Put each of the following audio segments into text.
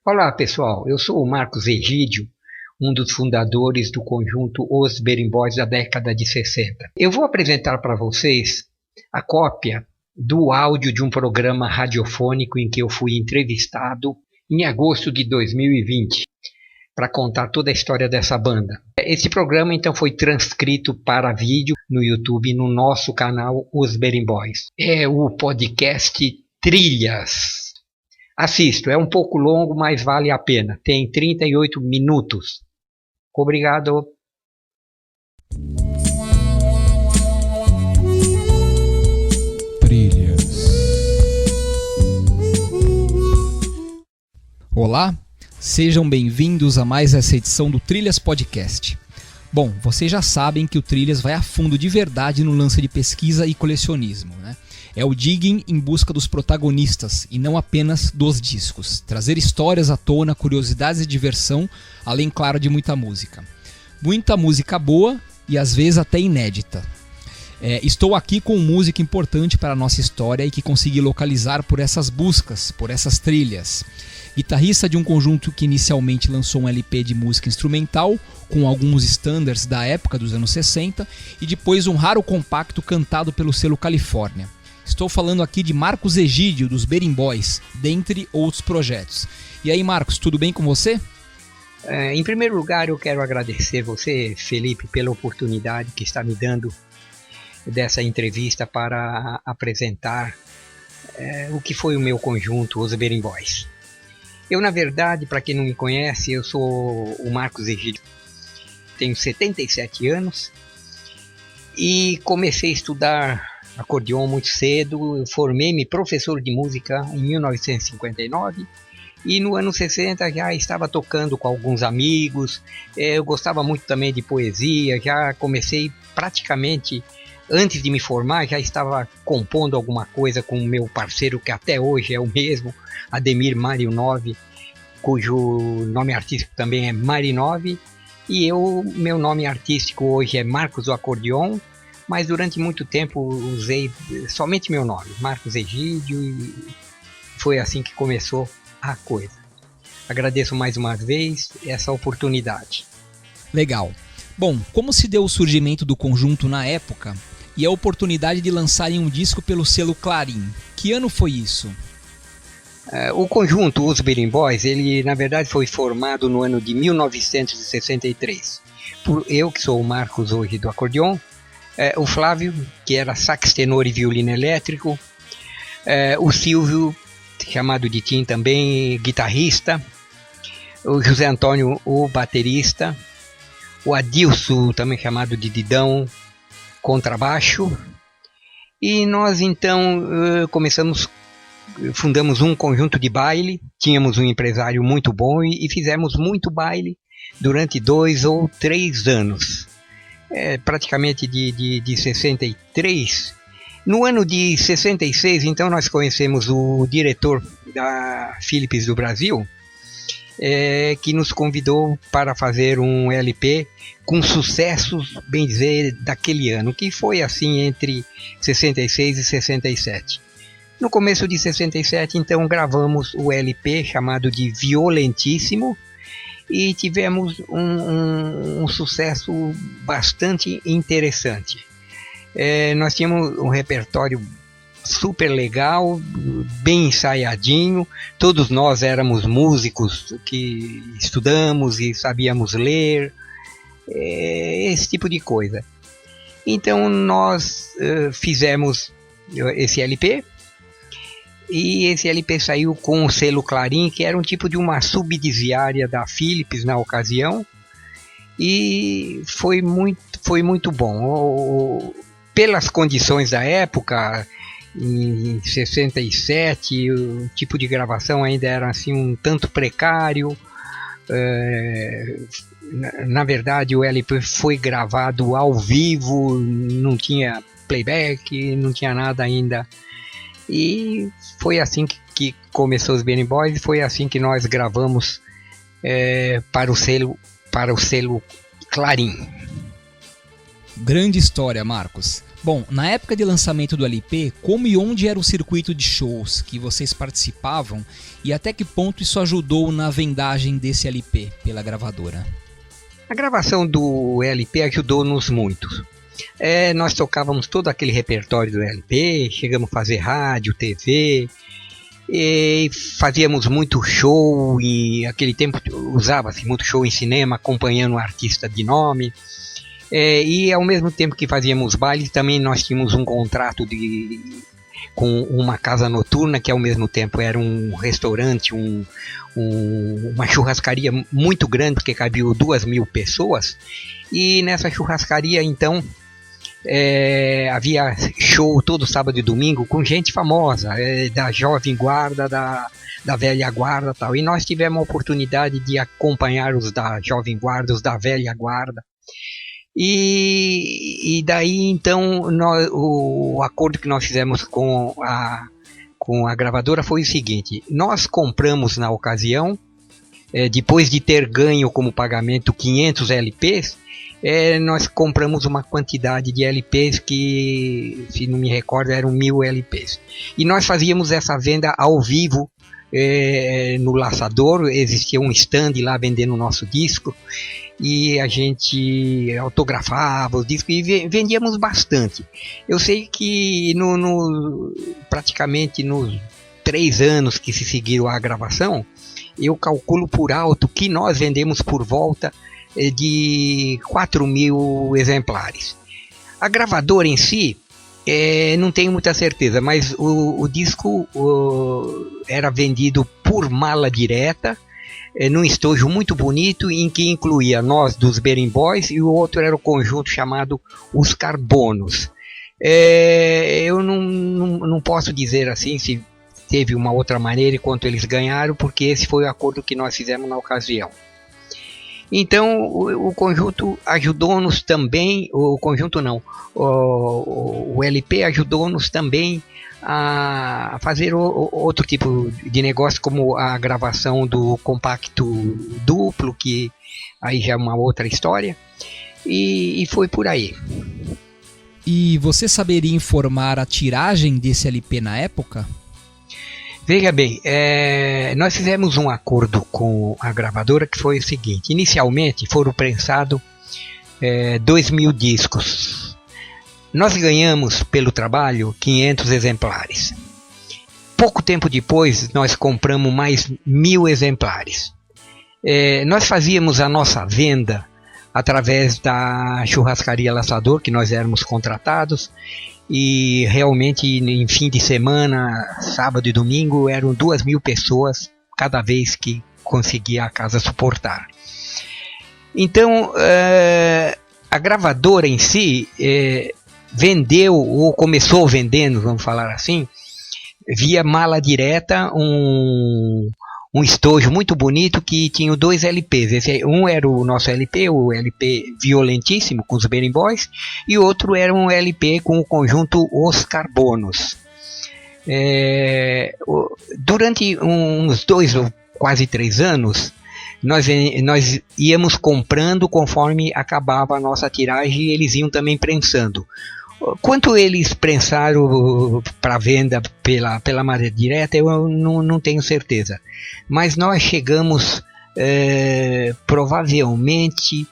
Olá pessoal, eu sou o Marcos Egídio, um dos fundadores do conjunto Os Berimbós da década de 60. Eu vou apresentar para vocês a cópia do áudio de um programa radiofônico em que eu fui entrevistado em agosto de 2020 para contar toda a história dessa banda. Esse programa então foi transcrito para vídeo no YouTube no nosso canal Os Berimbós. É o podcast Trilhas. Assista, é um pouco longo, mas vale a pena. Tem 38 minutos. Obrigado. Trilhas. Olá, sejam bem-vindos a mais essa edição do Trilhas Podcast. Bom, vocês já sabem que o Trilhas vai a fundo de verdade no lance de pesquisa e colecionismo, né? É o digging em busca dos protagonistas e não apenas dos discos. Trazer histórias à tona, curiosidades e diversão, além, claro, de muita música. Muita música boa e às vezes até inédita. Estou aqui com um músico importante para a nossa história e que consegui localizar por essas buscas, por essas trilhas. Guitarrista de um conjunto que inicialmente lançou um LP de música instrumental, com alguns standards da época dos anos 60, e depois um raro compacto cantado pelo selo Califórnia. Estou falando aqui de Marcos Egídio, dos Berimbós, dentre outros projetos. E aí, Marcos, tudo bem com você? Em primeiro lugar, eu quero agradecer você, Felipe, pela oportunidade que está me dando dessa entrevista para apresentar o que foi o meu conjunto, Os Berimbós. Eu, na verdade, para quem não me conhece, eu sou o Marcos Egídio. Tenho 77 anos e comecei a estudar acordeon muito cedo. Eu formei-me professor de música em 1959 e no ano 60 já estava tocando com alguns amigos. Eu gostava muito também de poesia, já comecei praticamente antes de me formar, já estava compondo alguma coisa com o meu parceiro que até hoje é o mesmo, Ademir Marinov, cujo nome artístico também é Marinov, e meu nome artístico hoje é Marcos do Acordeon, mas durante muito tempo usei somente meu nome, Marcos Egídio, e foi assim que começou a coisa. Agradeço mais uma vez essa oportunidade. Legal. Bom, como se deu o surgimento do conjunto na época e a oportunidade de lançarem um disco pelo selo Clarim? Que ano foi isso? O conjunto Os Berimbós, ele na verdade foi formado no ano de 1963. Por eu, que sou o Marcos hoje do acordeon, o Flávio, que era sax tenor e violino elétrico, o Silvio, chamado de Tim também, guitarrista, o José Antônio, o baterista, o Adilson, também chamado de Didão, contrabaixo, e nós então fundamos um conjunto de baile, tínhamos um empresário muito bom e fizemos muito baile durante 2 ou 3 anos. Praticamente de 63. No ano de 66, então, nós conhecemos o diretor da Philips do Brasil, que nos convidou para fazer um LP com sucessos, bem dizer, daquele ano, que foi assim entre 66 e 67. No começo de 67, então, gravamos o LP chamado de Violentíssimo, e tivemos um sucesso bastante interessante. Nós tínhamos um repertório super legal, bem ensaiadinho, todos nós éramos músicos que estudamos e sabíamos ler, esse tipo de coisa. Então nós fizemos esse LP, e esse LP saiu com o selo Clarim, que era um tipo de uma subsidiária da Philips na ocasião, e foi muito bom. Pelas condições da época, em 67, o tipo de gravação ainda era assim um tanto precário. Na verdade, o LP foi gravado ao vivo, não tinha playback, não tinha nada ainda. E foi assim que começou os Berimbós, e foi assim que nós gravamos para o selo Clarim. Grande história, Marcos. Bom, na época de lançamento do LP, como e onde era o circuito de shows que vocês participavam e até que ponto isso ajudou na vendagem desse LP pela gravadora? A gravação do LP ajudou-nos muito. Nós tocávamos todo aquele repertório do LP, chegamos a fazer rádio, TV, e fazíamos muito show, e naquele tempo usava-se muito show em cinema, acompanhando um artista de nome. E ao mesmo tempo que fazíamos bailes, também nós tínhamos um contrato com uma casa noturna, que ao mesmo tempo era um restaurante, uma churrascaria muito grande, porque cabia 2.000 pessoas. E nessa churrascaria, então, havia show todo sábado e domingo com gente famosa, da jovem guarda, da velha guarda e tal. E nós tivemos a oportunidade de acompanhar os da jovem guarda, os da velha guarda. E daí então o acordo que nós fizemos com a gravadora foi o seguinte: nós compramos na ocasião, depois de ter ganho como pagamento 500 LPs, nós compramos uma quantidade de LPs que, se não me recordo, eram 1.000 LPs. E nós fazíamos essa venda ao vivo no Laçador. Existia um stand lá vendendo o nosso disco, e a gente autografava os discos e vendíamos bastante. Eu sei que praticamente nos 3 anos que se seguiram a gravação, eu calculo por alto que nós vendemos por volta de 4.000 exemplares. A gravadora em si, não tenho muita certeza, mas o disco era vendido por mala direta, num estojo muito bonito, em que incluía nós dos Berimbau Boys, e o outro era o conjunto chamado Os Carbonos. Eu não posso dizer assim se teve uma outra maneira e quanto eles ganharam, porque esse foi o acordo que nós fizemos na ocasião. Então o conjunto ajudou-nos também, o LP ajudou-nos também a fazer outro tipo de negócio, como a gravação do compacto duplo, que aí já é uma outra história, e foi por aí. E você saberia informar a tiragem desse LP na época? Veja bem, nós fizemos um acordo com a gravadora que foi o seguinte: inicialmente foram prensados 2.000 discos. Nós ganhamos pelo trabalho 500 exemplares. Pouco tempo depois nós compramos mais 1.000 exemplares. Nós fazíamos a nossa venda através da churrascaria Laçador, que nós éramos contratados, e realmente em fim de semana, sábado e domingo, eram 2.000 pessoas cada vez que conseguia a casa suportar. Então a gravadora em si vendeu, ou começou vendendo, vamos falar assim, via mala direta, um estojo muito bonito que tinha 2 LPs. Um era o nosso LP, o LP Violentíssimo, com os Berimbau Boys, e outro era um LP com o conjunto Os Carbonos. Durante uns 2 ou quase 3 anos, nós íamos comprando conforme acabava a nossa tiragem, e eles iam também prensando. Quanto eles prensaram para venda pela madeira direta, eu não tenho certeza. Mas nós chegamos provavelmente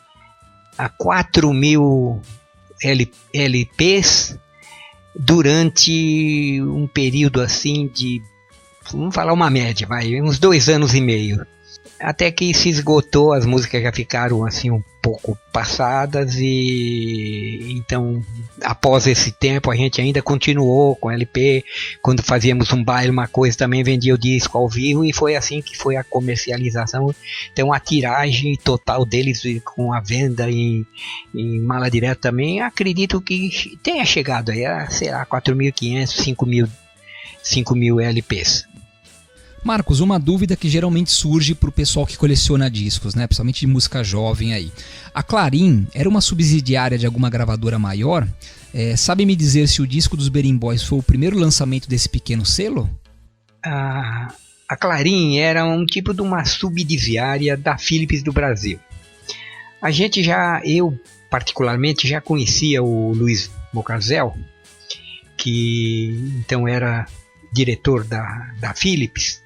a 4.000 LPs durante um período assim de, vamos falar uma média, uns 2 anos e meio. Até que se esgotou, as músicas já ficaram assim um pouco passadas, e então após esse tempo a gente ainda continuou com LP. Quando fazíamos um baile, uma coisa, também vendia o disco ao vivo, e foi assim que foi a comercialização. Então a tiragem total deles, com a venda em mala direta também, acredito que tenha chegado aí a, sei lá, 4.500, 5.000 LPs. Marcos, uma dúvida que geralmente surge para o pessoal que coleciona discos, né? Principalmente de música jovem aí. A Clarim era uma subsidiária de alguma gravadora maior? Sabe me dizer se o disco dos Berimbau Boys foi o primeiro lançamento desse pequeno selo? A Clarim era um tipo de uma subsidiária da Philips do Brasil. Eu particularmente já conhecia o Luiz Mocasel, que então era diretor da Philips,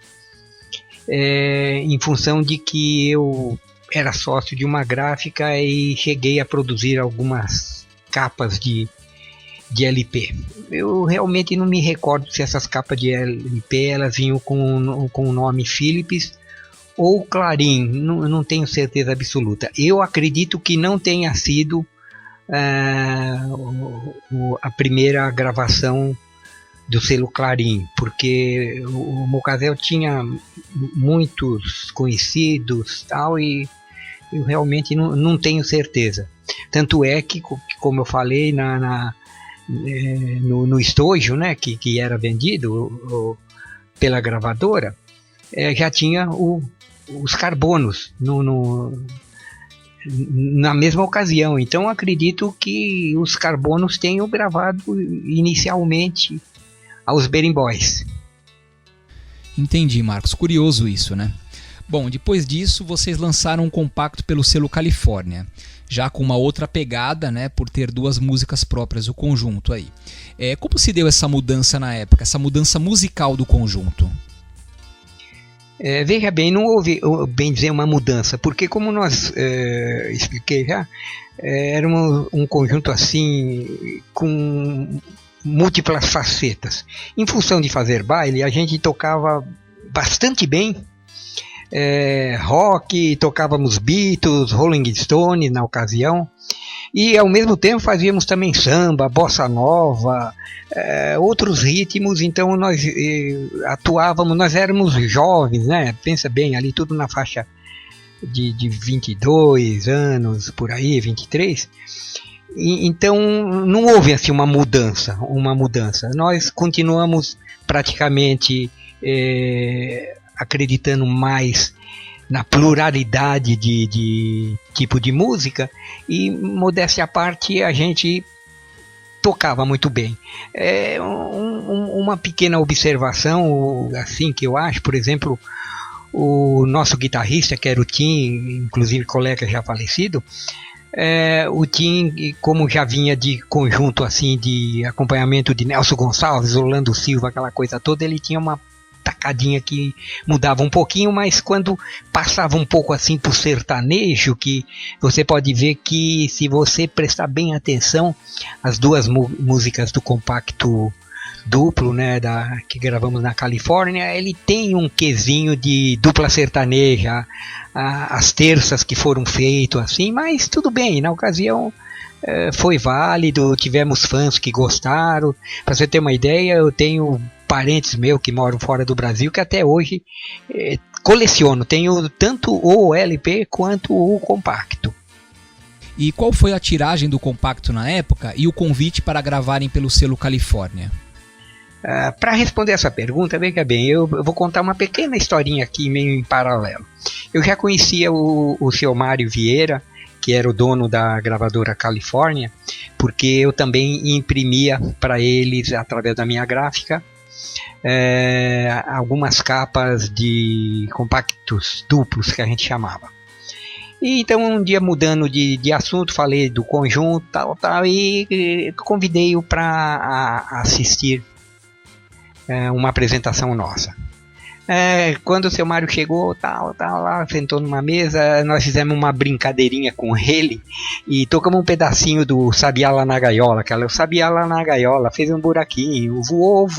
em função de que eu era sócio de uma gráfica e cheguei a produzir algumas capas de LP. Eu realmente não me recordo se essas capas de LP elas vinham com o nome Philips ou Clarim, não tenho certeza absoluta. Eu acredito que não tenha sido a primeira gravação do selo Clarim, porque o Mocasel tinha muitos conhecidos tal, e eu realmente não tenho certeza. Tanto é que, como eu falei, no estojo, né, que era vendido pela gravadora, já tinha os carbonos na mesma ocasião. Então acredito que os carbonos tenham gravado inicialmente aos Berimboys. Entendi, Marcos. Curioso isso, né? Bom, depois disso vocês lançaram um compacto pelo selo Califórnia, já com uma outra pegada, né, por ter 2 músicas próprias, o conjunto aí. Como se deu essa mudança na época, essa mudança musical do conjunto? Veja bem, não houve, bem dizer, uma mudança, porque como nós expliquei já, era um conjunto assim, com múltiplas facetas. Em função de fazer baile, a gente tocava bastante bem rock, tocávamos Beatles, Rolling Stones na ocasião, e ao mesmo tempo fazíamos também samba, bossa nova, outros ritmos. Então nós atuávamos, nós éramos jovens, né? Pensa bem, ali tudo na faixa de 22 anos, por aí, 23. Então não houve assim uma mudança. Nós continuamos praticamente acreditando mais na pluralidade de tipo de música, e modéstia à parte, a gente tocava muito bem. Uma pequena observação assim que eu acho, por exemplo, o nosso guitarrista, que era o Tim, inclusive colega já falecido, o Tim, como já vinha de conjunto assim de acompanhamento de Nelson Gonçalves, Orlando Silva, aquela coisa toda, ele tinha uma tacadinha que mudava um pouquinho, mas quando passava um pouco assim pro sertanejo, que você pode ver que, se você prestar bem atenção, as 2 músicas do compacto duplo, né, que gravamos na Califórnia, ele tem um quesinho de dupla sertaneja, as terças que foram feitas assim, mas tudo bem, na ocasião foi válido, tivemos fãs que gostaram. Para você ter uma ideia, eu tenho parentes meus que moram fora do Brasil que até hoje coleciono, tenho tanto o LP quanto o compacto. E qual foi a tiragem do compacto na época e o convite para gravarem pelo selo Califórnia? Para responder essa pergunta, veja bem, eu vou contar uma pequena historinha aqui meio em paralelo. Eu já conhecia o seu Mário Vieira, que era o dono da gravadora Califórnia, porque eu também imprimia para eles, através da minha gráfica, algumas capas de compactos duplos, que a gente chamava. E então, um dia, mudando de assunto, falei do conjunto tal, e convidei-o para assistir uma apresentação nossa. Quando o seu Mário chegou, lá, sentou numa mesa, nós fizemos uma brincadeirinha com ele e tocamos um pedacinho do Sabiá lá na gaiola, o Sabiá lá na gaiola fez um buraquinho, voou.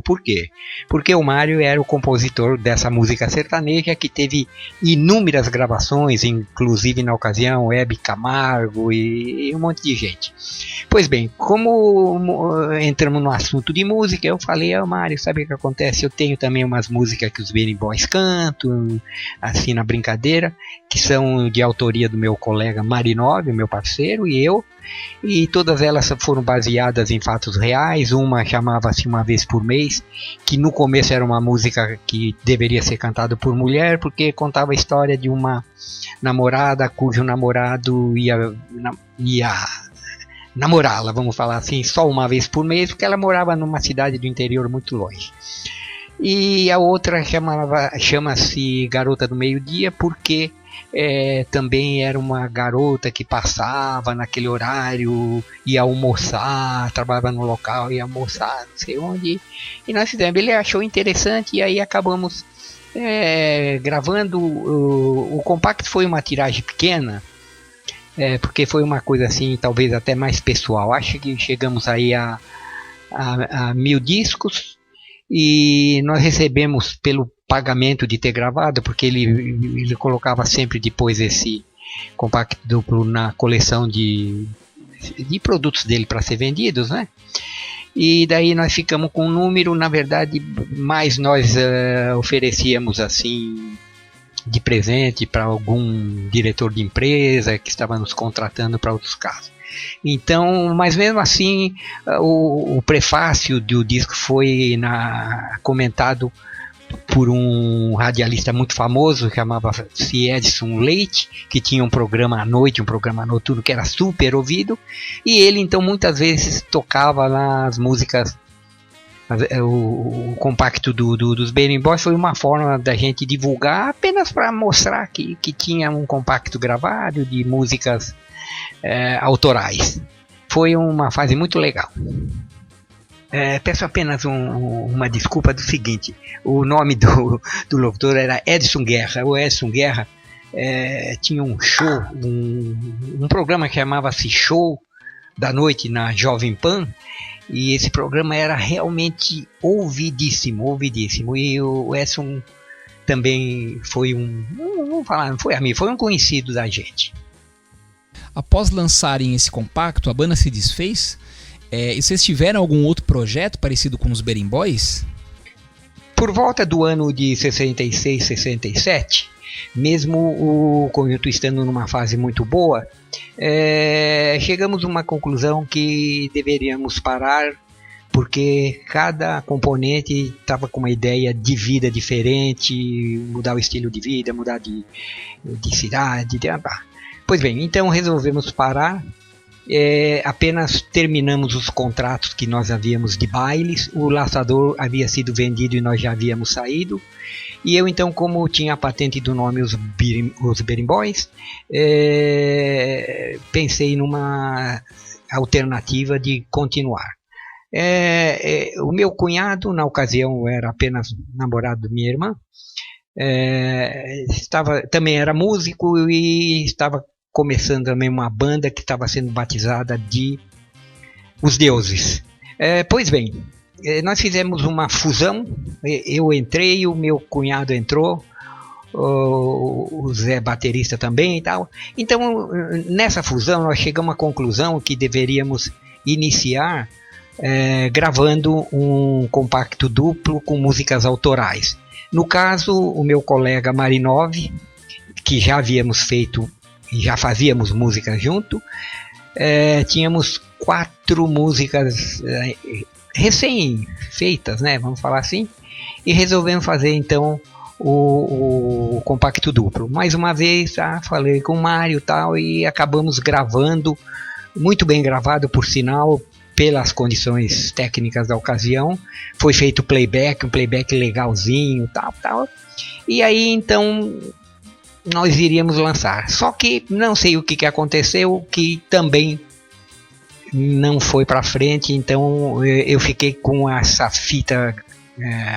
Por quê? Porque o Mário era o compositor dessa música sertaneja, que teve inúmeras gravações, inclusive na ocasião Hebe Camargo e um monte de gente. Pois bem, como entramos no assunto de música, eu falei: Mário, sabe o que acontece? Eu tenho também umas músicas que os Berimboys cantam, assim, na brincadeira, que são de autoria do meu colega Marinov, meu parceiro, e eu, e todas elas foram baseadas em fatos reais. Uma chamava-se Uma Vez por Mês, que no começo era uma música que deveria ser cantada por mulher, porque contava a história de uma namorada cujo namorado ia namorá-la, vamos falar assim, só uma vez por mês, porque ela morava numa cidade do interior muito longe. E a outra chama-se Garota do Meio-Dia, porque também era uma garota que passava naquele horário, ia almoçar, trabalhava no local, ia almoçar, não sei onde. E nós fizemos, ele achou interessante e aí acabamos gravando. O compacto foi uma tiragem pequena, porque foi uma coisa assim, talvez até mais pessoal. Acho que chegamos aí a 1000 discos. E nós recebemos pelo pagamento de ter gravado, porque ele colocava sempre depois esse compacto duplo na coleção de produtos dele para ser vendidos, né? E daí nós ficamos com um número, na verdade, mais nós oferecíamos assim de presente para algum diretor de empresa que estava nos contratando para outros casos. Então, mas mesmo assim, o prefácio do disco foi comentado por um radialista muito famoso, chamava-se Edson Leite, que tinha um programa à noite, um programa noturno que era super ouvido, e ele então muitas vezes tocava lá as músicas. O compacto dos Bearing Boys foi uma forma da gente divulgar, apenas para mostrar que tinha um compacto gravado de músicas autorais. Foi uma fase muito legal. Peço apenas uma desculpa do seguinte: o nome do locutor era Edson Guerra. O Edson Guerra tinha um show, um programa que chamava-se Show da Noite na Jovem Pan, e esse programa era realmente ouvidíssimo. E o Edson também foi foi um conhecido da gente. Após lançarem esse compacto, a banda se desfez? E vocês tiveram algum outro projeto parecido com os Bearing Boys? Por volta do ano de 66, 67, mesmo o conjunto estando numa fase muito boa, chegamos a uma conclusão que deveríamos parar, porque cada componente estava com uma ideia de vida diferente, mudar o estilo de vida, mudar de cidade, Pois bem, então resolvemos parar, apenas terminamos os contratos que nós havíamos de bailes, o laçador havia sido vendido e nós já havíamos saído, e eu então, como tinha a patente do nome os Bearing Boys, pensei numa alternativa de continuar. O meu cunhado, na ocasião, era apenas namorado de minha irmã, também era músico e estava começando também uma banda que estava sendo batizada de Os Deuses. Pois bem, nós fizemos uma fusão, eu entrei, o meu cunhado entrou, o Zé baterista também e tal. Então, nessa fusão, nós chegamos à conclusão que deveríamos iniciar gravando um compacto duplo com músicas autorais. No caso, o meu colega Marinov, que já havíamos feito e já fazíamos música junto, tínhamos 4 músicas recém-feitas, né, vamos falar assim, e resolvemos fazer então o compacto duplo. Mais uma vez, falei com o Mário e tal, e acabamos gravando, muito bem gravado por sinal, pelas condições técnicas da ocasião. Foi feito playback, um playback legalzinho, tal. E aí então nós iríamos lançar. Só que não sei o que aconteceu, que também não foi para frente. Então eu fiquei com essa fita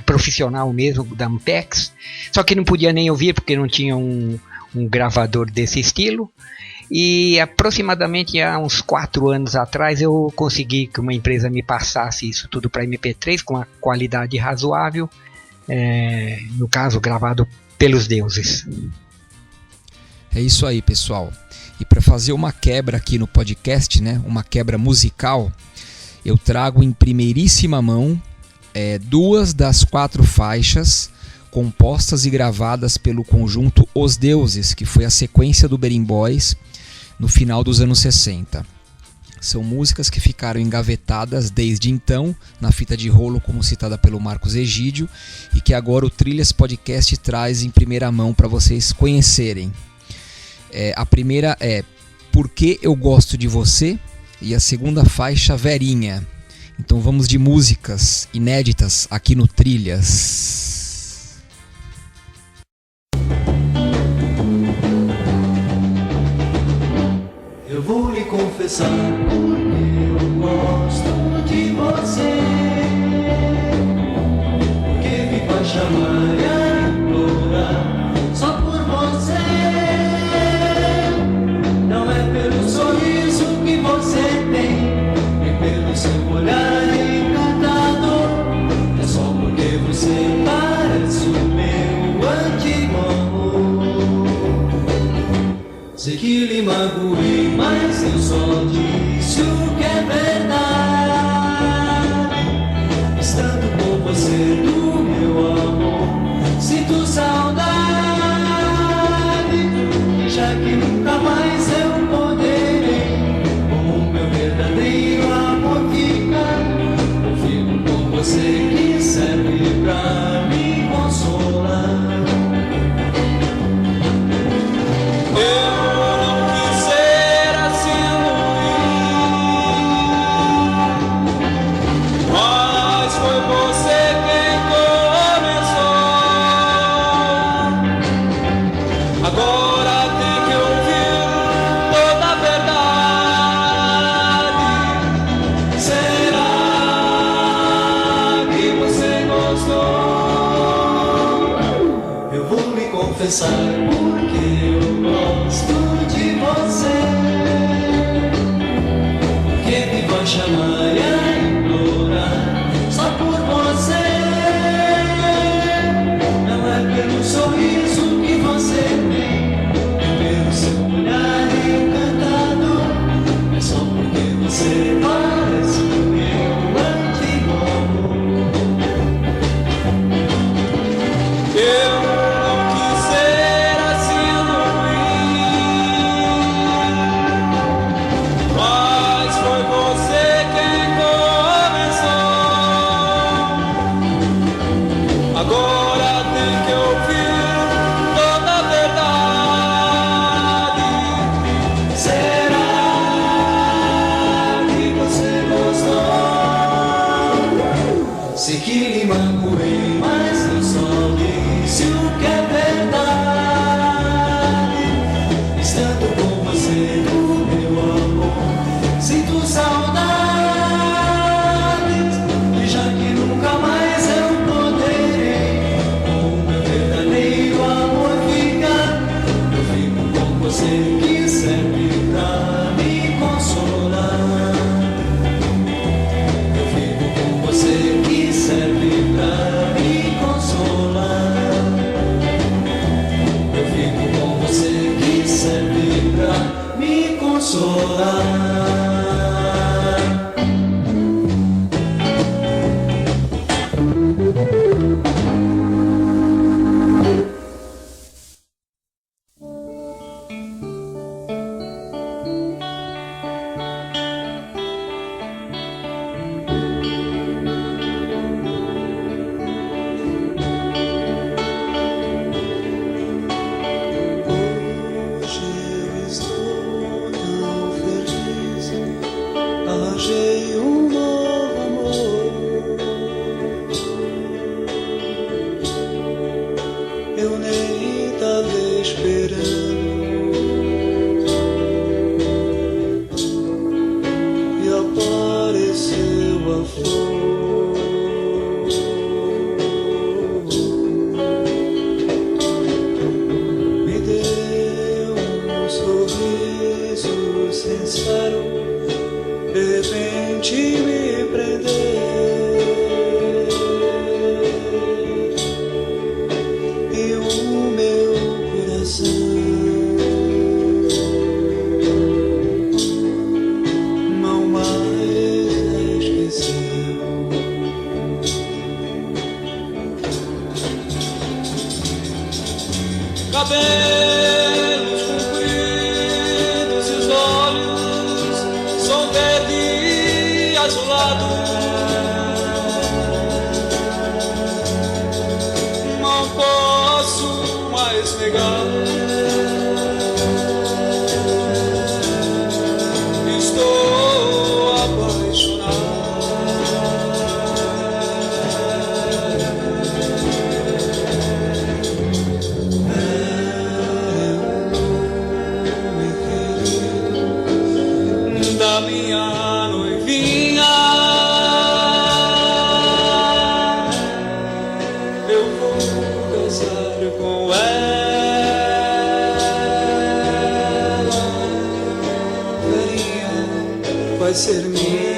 profissional mesmo da Ampex, só que não podia nem ouvir porque não tinha um gravador desse estilo. E aproximadamente há uns 4 anos atrás eu consegui que uma empresa me passasse isso tudo para MP3 com a qualidade razoável, no caso gravado pelos Deuses. É isso aí, pessoal. E para fazer uma quebra aqui no podcast, né, uma quebra musical, eu trago em primeiríssima mão 2 das 4 faixas compostas e gravadas pelo conjunto Os Deuses, que foi a sequência do Bearing Boys no final dos anos 60. São músicas que ficaram engavetadas desde então na fita de rolo, como citada pelo Marcos Egídio, e que agora o Trilhas Podcast traz em primeira mão para vocês conhecerem. A primeira é Por Que Eu Gosto de Você, e a segunda faixa, Verinha. Então vamos de músicas inéditas aqui no Trilhas. Eu vou lhe confessar porque eu gosto de você, porque me faz chamar e a implorar só por você. Não é pelo sorriso que você tem, nem pelo seu olhar encantador, é só porque você parece o meu antigo amor. Sei que lhe magoei, mas eu só disse o que é verdade. Estando com você do meu amor, sinto saudade. E já que nunca mais eu poderei com o meu verdadeiro amor ficar, eu fico com você que serve pra me consolar. Confessar porque eu gosto de você, porque me vai chamar e a implorar só por você. Não é pelo sorriso que você tem, é pelo seu olhar encantador, é só porque você parece o meu antigo amor. Sei que lhe magoei, mas eu só disse o que é verdade. Estando com você no meu amor, sinto saudade. E já que nunca mais eu poderei com o meu verdadeiro amor ficar, eu fico com você que serve pra me consolar. Eu fico com você que serve pra me consolar. Eu fico com você que serve pra me consolar. Arranjei um novo amor. Eu nem tava esperando, e apareceu a flor. Me deu um sorriso sincero, de repente me prendeu, e o meu coração não mais esqueceu. Cabelos compridos e os olhos são verde e azulado. Não posso mais negar, estou apaixonado. ser minha.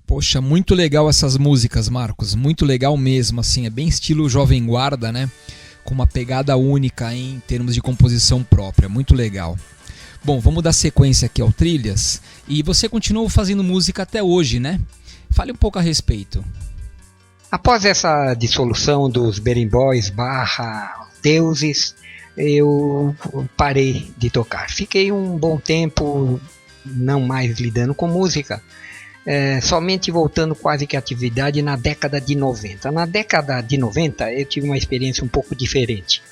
Poxa, muito legal essas músicas, Marcos, muito legal mesmo, assim, é bem estilo Jovem Guarda, né? Com uma pegada única em termos de composição própria, muito legal. Bom, vamos dar sequência aqui ao Trilhas, e você continuou fazendo música até hoje, né? Fale um pouco a respeito. Após essa dissolução dos Berimboys / Deuses, eu parei de tocar. Fiquei um bom tempo não mais lidando com música, somente voltando quase que à atividade na década de 90. Na década de 90 eu tive uma experiência um pouco diferente.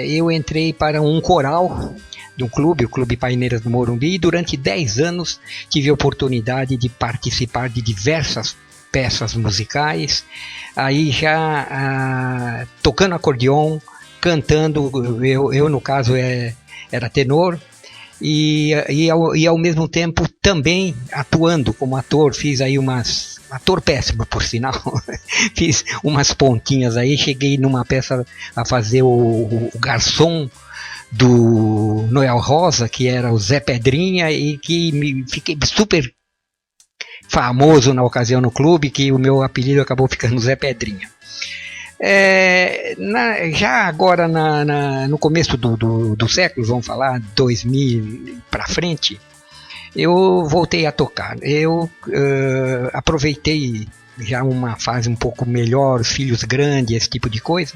Eu entrei para um coral de um clube, o Clube Paineiras do Morumbi, e durante 10 anos tive a oportunidade de participar de diversas peças musicais, aí já tocando acordeon, cantando, eu no caso era tenor, e ao mesmo tempo também atuando como ator. Fiz aí ator péssimo por sinal, fiz umas pontinhas aí, cheguei numa peça a fazer o garçom do Noel Rosa, que era o Zé Pedrinha, e que fiquei super famoso na ocasião no clube, que o meu apelido acabou ficando Zé Pedrinha. Já agora no começo do século, vamos falar 2000 para frente, eu voltei a tocar. Eu aproveitei já uma fase um pouco melhor, os filhos grandes, esse tipo de coisa,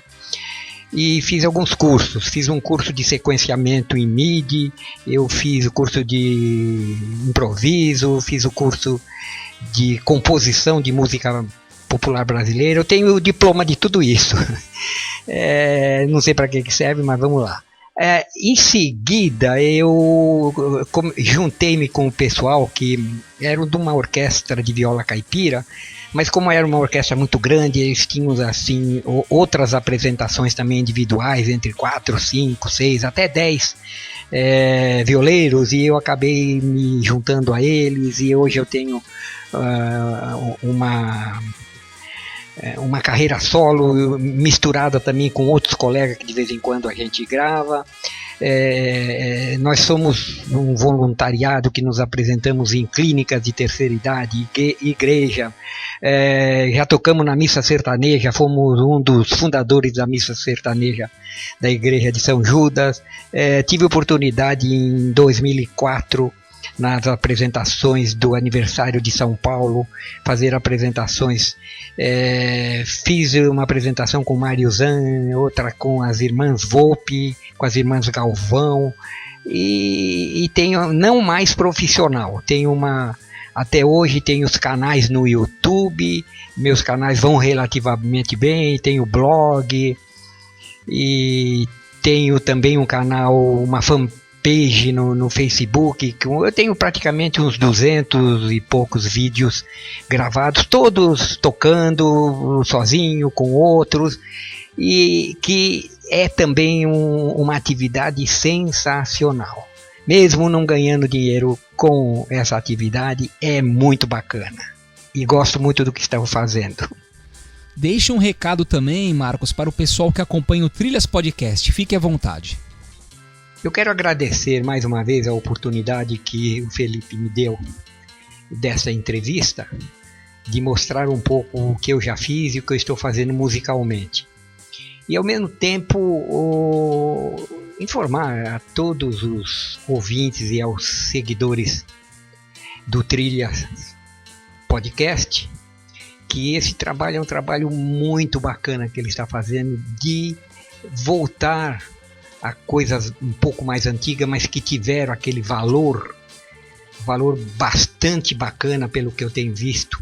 e fiz alguns cursos. Fiz um curso de sequenciamento em MIDI, eu fiz o curso de improviso, fiz o curso de composição de música popular brasileira. Eu tenho o diploma de tudo isso. Não sei para que serve, mas vamos lá. Em seguida eu juntei-me com o pessoal que era de uma orquestra de viola caipira, mas como era uma orquestra muito grande, eles tinham assim outras apresentações também individuais, entre 4, 5, 6, até 10 violeiros, e eu acabei me juntando a eles, e hoje eu tenho uma carreira solo misturada também com outros colegas que de vez em quando a gente grava. Nós somos um voluntariado que nos apresentamos em clínicas de terceira idade, igreja, já tocamos na missa sertaneja, fomos um dos fundadores da missa sertaneja da igreja de São Judas. Tive oportunidade em 2004, nas apresentações do aniversário de São Paulo, fazer apresentações. Fiz uma apresentação com Mário Zan, outra com as irmãs Volpe, com as irmãs Galvão, e tenho, não mais profissional, até hoje tenho os canais no YouTube, meus canais vão relativamente bem, tenho blog, e tenho também um canal, uma page no Facebook. Eu tenho praticamente uns 200 e poucos vídeos gravados, todos tocando sozinho, com outros, e que é também uma atividade sensacional. Mesmo não ganhando dinheiro com essa atividade, é muito bacana. E gosto muito do que estão fazendo. Deixe um recado também, Marcos, para o pessoal que acompanha o Trilhas Podcast. Fique à vontade. Eu quero agradecer mais uma vez a oportunidade que o Felipe me deu dessa entrevista, de mostrar um pouco o que eu já fiz e o que eu estou fazendo musicalmente. E ao mesmo tempo informar a todos os ouvintes e aos seguidores do Trilhas Podcast que esse trabalho é um trabalho muito bacana que ele está fazendo, de voltar a coisas um pouco mais antigas, mas que tiveram aquele valor bastante bacana pelo que eu tenho visto,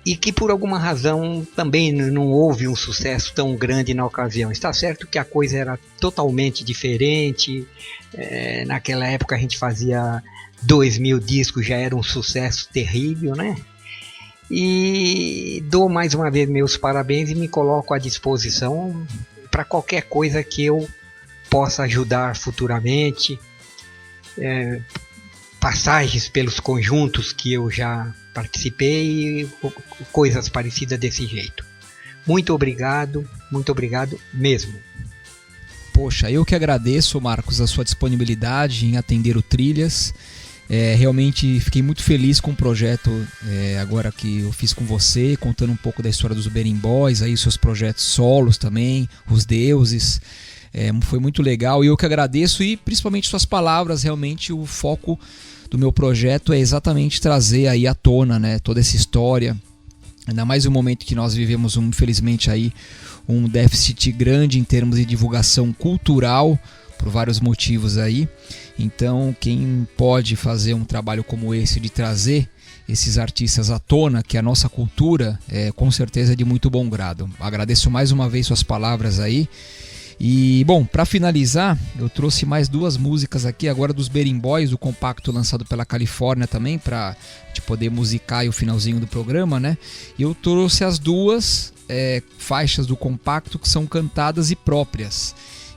e que por alguma razão também não houve um sucesso tão grande na ocasião. Está certo que a coisa era totalmente diferente, naquela época a gente fazia 2.000 discos, já era um sucesso terrível, né? E dou mais uma vez meus parabéns e me coloco à disposição para qualquer coisa que eu possa ajudar futuramente, passagens pelos conjuntos que eu já participei, coisas parecidas desse jeito. Muito obrigado mesmo. Poxa, eu que agradeço, Marcos, a sua disponibilidade em atender o Trilhas. Realmente fiquei muito feliz com o projeto agora que eu fiz com você, contando um pouco da história dos Berimbós, aí seus projetos solos também, Os Deuses. Foi muito legal e eu que agradeço, e principalmente suas palavras. Realmente o foco do meu projeto é exatamente trazer aí à tona, né, toda essa história, ainda mais no momento que nós vivemos, infelizmente, aí um déficit grande em termos de divulgação cultural, por vários motivos aí. Então quem pode fazer um trabalho como esse, de trazer esses artistas à tona, que é a nossa cultura, com certeza é de muito bom grado. Agradeço mais uma vez suas palavras aí. E bom, para finalizar, eu trouxe mais 2 músicas aqui agora dos Berimbós, do compacto lançado pela Califórnia também, para te poder musicar aí o finalzinho do programa, né? E eu trouxe as 2 faixas do compacto que são cantadas e próprias.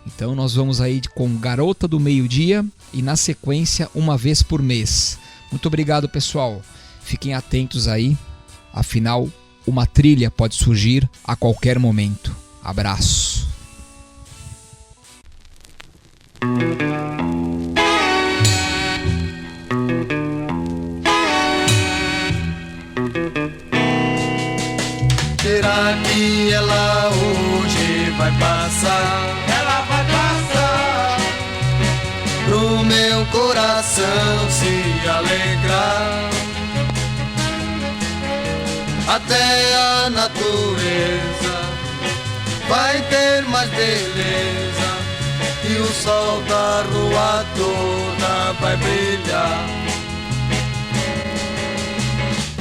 Então nós vamos aí com Garota do Meio-Dia e na sequência Uma Vez por Mês. Muito obrigado, pessoal. Fiquem atentos aí, afinal uma trilha pode surgir a qualquer momento. Abraço. Será que ela hoje vai passar? Ela vai passar pro meu coração se alegrar. Até a natureza vai ter mais beleza, e o sol da rua toda vai brilhar.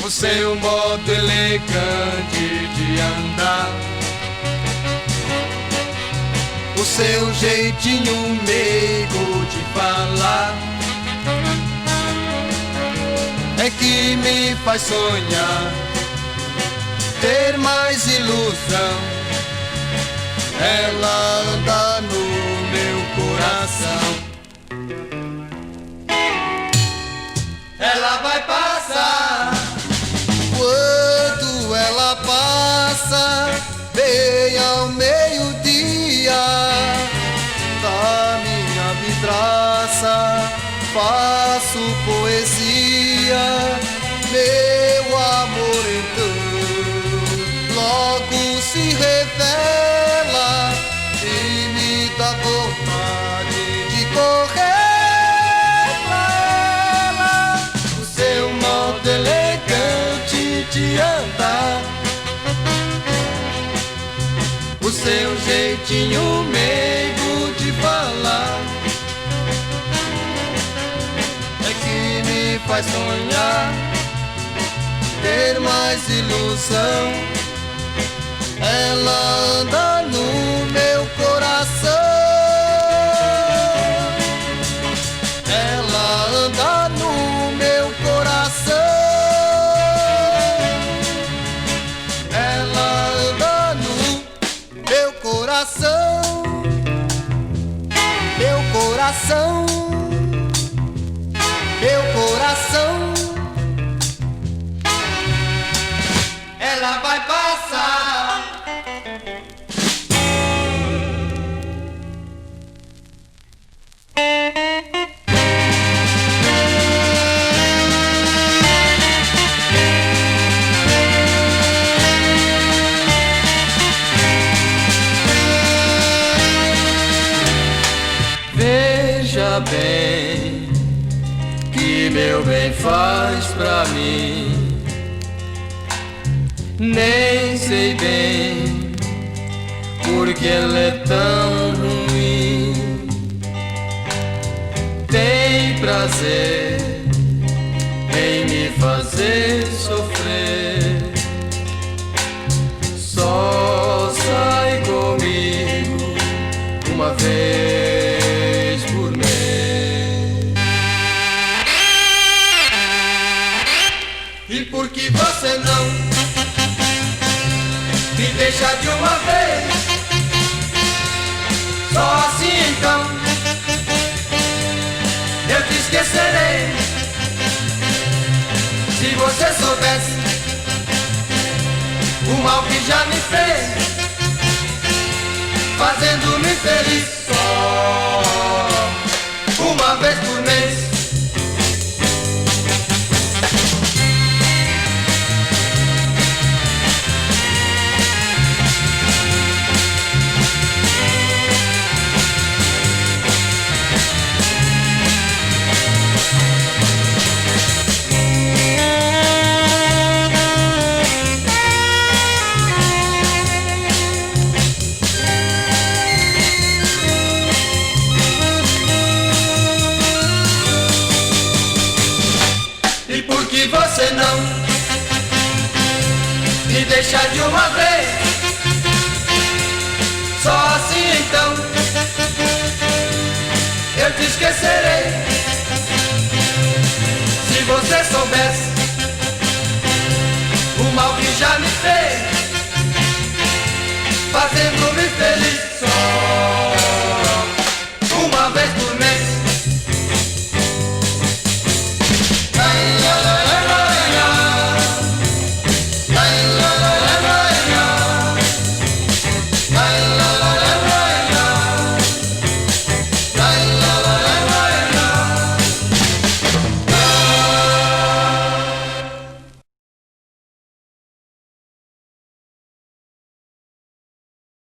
O seu modo elegante de andar, o seu jeitinho meigo de falar, é que me faz sonhar, ter mais ilusão. Ela anda no meu coração. Ela vai passar. Quando ela passa, bem ao meio-dia, da minha vidraça faço poesia. Meu amor então logo se revela e me dá vontade de correr pra ela. O seu modo elegante de andar, o seu jeitinho meigo de falar, é que me faz sonhar, ter mais ilusão. Ela anda no meu coração. coração, meu coração, ela vai passar. Veja bem que meu bem faz pra mim. Nem sei bem porque ele é tão ruim. Tem prazer em me fazer sofrer. Só sai comigo uma vez por mês. E por que você não me deixa de uma vez? Só assim então eu te esquecerei. Se você soubesse o mal que já me fez, fazendo-me feliz só uma vez por mês. E você não me deixa de uma vez? Só assim então eu te esquecerei. Se você soubesse